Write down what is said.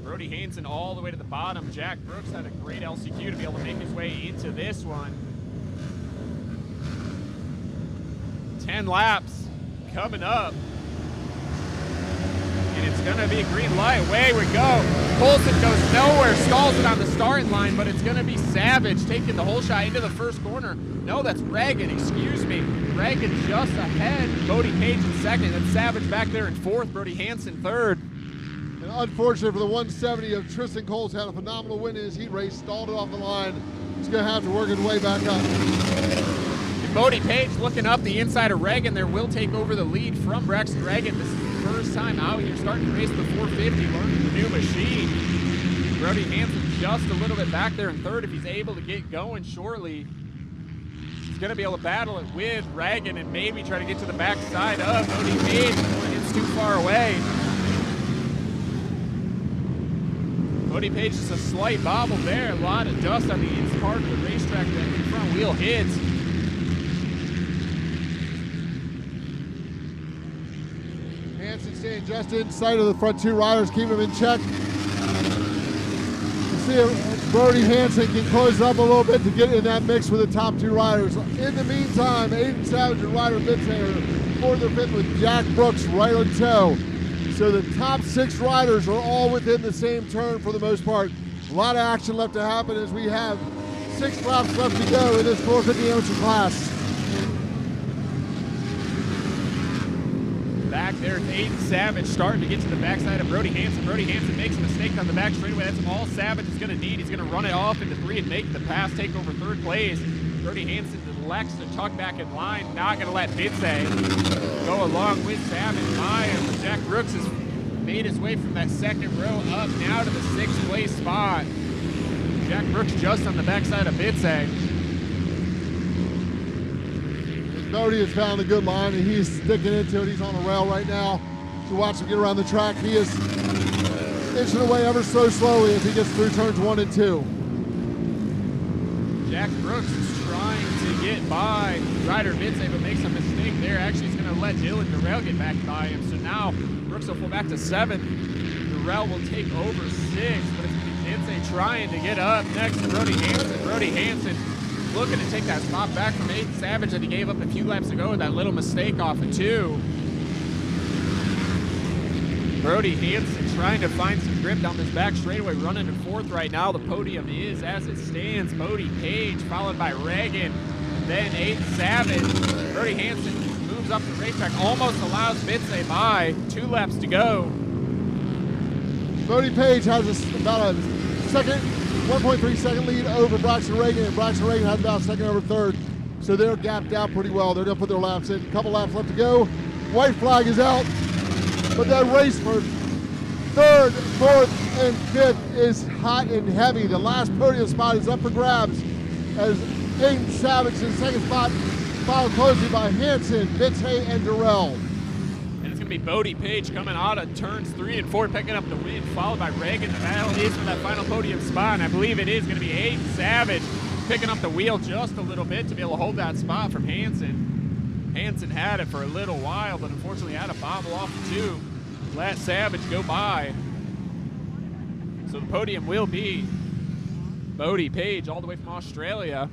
Brody Hansen all the way to the bottom. Jack Brooks had a great LCQ to be able to make his way into this one. 10 laps coming up. And it's going to be green light. Away we go. Colson goes nowhere, stalls it on the starting line, but it's going to be Savage taking the whole shot into the first corner. No, that's Reagan, excuse me. Reagan just ahead. Bodie Page in second, and Savage back there in fourth. Brody Hansen third. And unfortunately for the 170 of Tristan Coles, had a phenomenal win in his heat race, stalled it off the line. He's going to have to work his way back up. And Bodie Page looking up the inside of Reagan there will take over the lead from Braxton Reagan. This is the first time out here starting to race the 450, learning the new machine. Brody Hansen just a little bit back there in third. If he's able to get going shortly, he's going to be able to battle it with Reagan and maybe try to get to the backside of Bodie Page before it gets too far away. Bodie Page just a slight bobble there. A lot of dust on the inside part of the racetrack that the front wheel hits. Hansen staying just inside of the front two riders, keeping them in check. You see if Brody Hansen can close it up a little bit to get in that mix with the top two riders. In the meantime, Aiden Savage and Ryder Bitsayer fourth or fifth with Jack Brooks right on tow. So the top six riders are all within the same turn for the most part. A lot of action left to happen as we have 6 laps left to go in this 450 amateur class. Back there, Aiden Savage starting to get to the backside of Brody Hansen. Brody Hansen makes a mistake on the back straightaway. That's all Savage is going to need. He's going to run it off into 3 and make the pass, take over third place. Brody Hansen elects to tuck back in line, not going to let Bitze go along with Savage by him. But Jack Brooks has made his way from that second row up now to the 6th place spot. Jack Brooks just on the backside of Bitze. Bodie has found a good line and he's sticking into it. He's on a rail right now. To watch him get around the track, he is inching away ever so slowly as he gets through turns 1 and 2. Jack Brooks is trying to get by Ryder Bitze, but makes a mistake there. Actually, he's going to let Dylan Durrell get back by him. So now Brooks will pull back to 7th. Durrell will take over 6th, but it's going to be Bitze trying to get up next to Brody Hansen. Brody Hansen looking to take that spot back from Aiden Savage that he gave up a few laps ago with that little mistake off of 2. Brody Hansen trying to find some grip down this back straightaway, running in 4th right now. The podium is as it stands. Bodie Page followed by Reagan, then Aiden Savage. Brody Hansen moves up the racetrack, almost allows Bitze by. 2 laps to go. Bodie Page has about a 1.3 second lead over Braxton Reagan, and Braxton Reagan has about 2nd over 3rd. So they're gapped out pretty well. They're going to put their laps in. A couple laps left to go. White flag is out. But that race for 3rd, 4th, and 5th is hot and heavy. The last podium spot is up for grabs as Aiden Savage in 2nd spot, followed closely by Hansen, Bitze, and Durrell. And it's going to be Bodie Page coming out of turns 3 and 4, picking up the win, followed by Reagan. The battle is for that final podium spot, and I believe it is going to be Aiden Savage picking up the wheel just a little bit to be able to hold that spot from Hansen. Hansen had it for a little while, but unfortunately had a bobble off the 2. Let Savage go by. So the podium will be Bodie Page all the way from Australia.